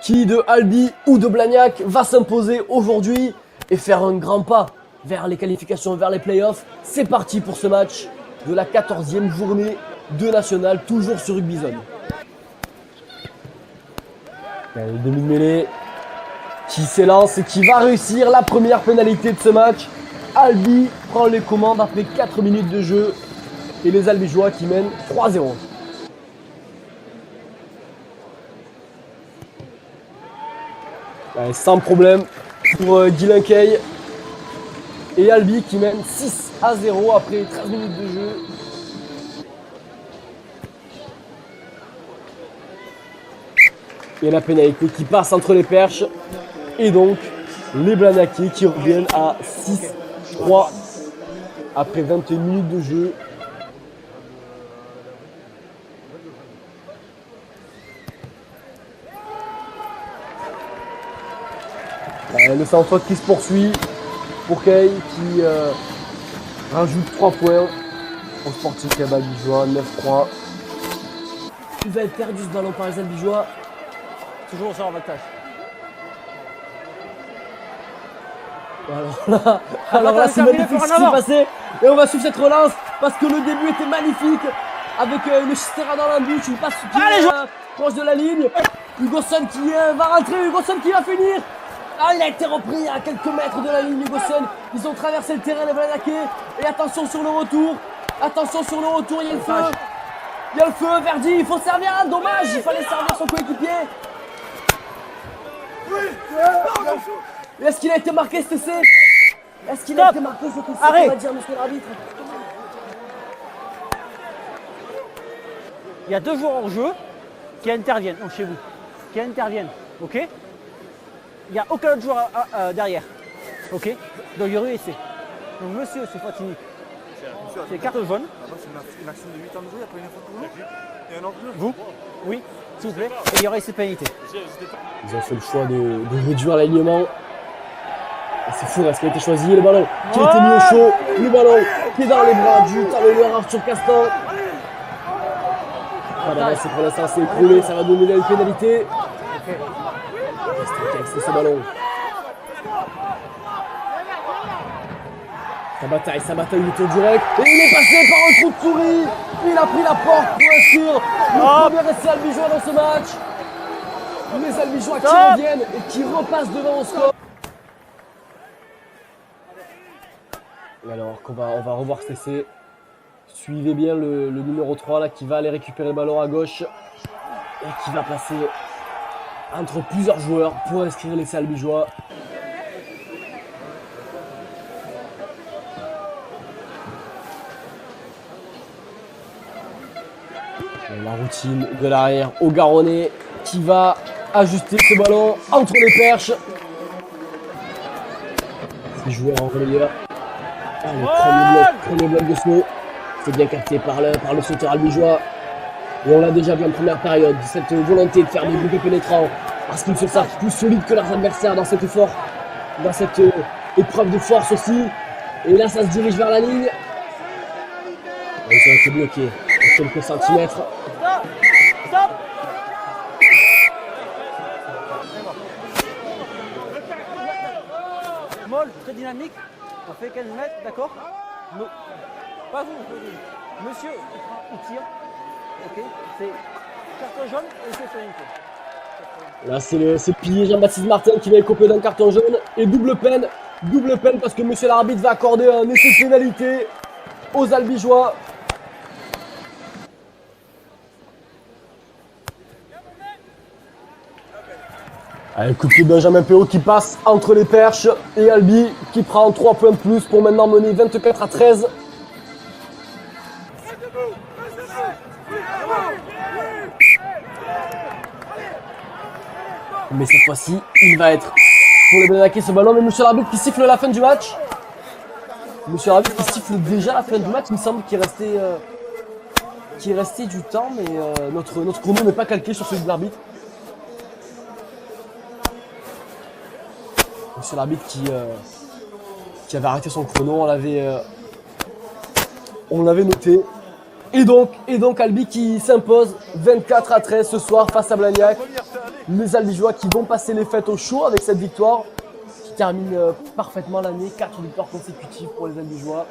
Qui de Albi ou de Blagnac va s'imposer aujourd'hui et faire un grand pas vers les qualifications, vers les playoffs. C'est parti pour ce match de la 14e journée de National, toujours sur Rugby Zone. Le demi de mêlée qui s'élance et qui va réussir la première pénalité de ce match. Albi prend les commandes après 4 minutes de jeu et les Albigeois qui mènent 3-0. Sans problème pour Guilain Kay et Albi qui mène 6-0 après 13 minutes de jeu. Et la pénalité qui passe entre les perches. Et donc les Blagnaquais qui reviennent à 6-3 après 21 minutes de jeu. Le sans faute qui se poursuit pour Kay qui rajoute 3 points au Sporting Club Albigeois, 9-3. Il va être perdu ce ballon par les Albigeois. Toujours sur avantage. Alors là, c'est magnifique ce qui s'est passé. Et on va suivre cette relance parce que le début était magnifique avec une chistera dans l'embûche, une passe proche de la ligne. Hugoson qui va rentrer, Hugoson qui va finir. Ah, il a été repris à quelques mètres de la ligne, Hugoson. Ils ont traversé le terrain, les Blagnaquais. Et attention sur le retour. Attention sur le retour, il y a le feu. Il y a le feu, Verdi, il faut servir. Dommage, il fallait servir son coéquipier. Est-ce qu'il a été marqué cet essai? Est-ce qu'il a été marqué cet essai? Arrête. On va dire, monsieur l'arbitre. Il y a 2 joueurs en jeu qui interviennent, donc chez vous, qui interviennent, ok? Il n'y a aucun autre joueur derrière, ok? Donc il y aurait eu essai. Donc monsieur, c'est Fatini. C'est carte jaune. C'est une action de 8 ans de jeu, il n'y a pas une faute pour nous? Il y a un autre jeu? Vous? Oui, s'il vous plaît. Et il y aurait essai pénalité. Ils ont fait le choix de réduire l'alignement. C'est fou, ce qui a été choisi, le ballon qui a été mis au chaud, le ballon qui est dans les bras du talonneur Arthur Castan. Voilà, c'est pour l'instant, c'est écroulé, ça va donner une pénalité. C'est ce ballon. Sa bataille du tour direct. Et il est passé par un trou de souris. Il a pris la porte pour inscrire le premier essai albigeois dans ce match. Les Albigeois qui reviennent et qui repassent devant au score. Alors on va revoir cet essai. Suivez bien le numéro 3 là qui va aller récupérer le ballon à gauche et qui va passer entre plusieurs joueurs pour inscrire l'essai albigeois. Et la routine de l'arrière au Garonnais qui va ajuster ce ballon entre les perches. 6 joueurs en relayeur. Le premier bloc de Snow. C'est bien capté par le sauteur albigeois. Et on l'a déjà vu en première période, cette volonté de faire des groupes pénétrants. Parce qu'ils se savent plus solides que leurs adversaires dans cet effort. Dans cette épreuve de force aussi. Et là, ça se dirige vers la ligne. Et ils ont été bloqués à quelques centimètres. Stop. Molle, très dynamique. On fait 15 mètres, d'accord? Non. Pas vous. Monsieur, il prend ou tire. Ok. C'est carton jaune et c'est pénalité. Là, c'est le pilier Jean-Baptiste Martin qui va écoper d'un carton jaune. Et double peine parce que monsieur l'arbitre va accorder un essai de pénalité aux Albigeois. Allez, coup de pied de Benjamin Péot qui passe entre les perches et Albi qui prend 3 points de plus pour maintenant mener 24-13. Mais cette fois-ci, il va être pour les Blagnaquais ce ballon. Mais monsieur l'arbitre qui siffle la fin du match. Monsieur l'arbitre qui siffle déjà la fin du match. Il me semble qu'il restait du temps, mais notre chrono n'est pas calqué sur celui de l'arbitre. Monsieur l'arbitre qui avait arrêté son chrono, on l'avait noté. Et donc Albi qui s'impose 24-13 ce soir face à Blagnac. Les Albigeois qui vont passer les fêtes au chaud avec cette victoire qui termine parfaitement l'année. 4 victoires consécutives pour les Albigeois.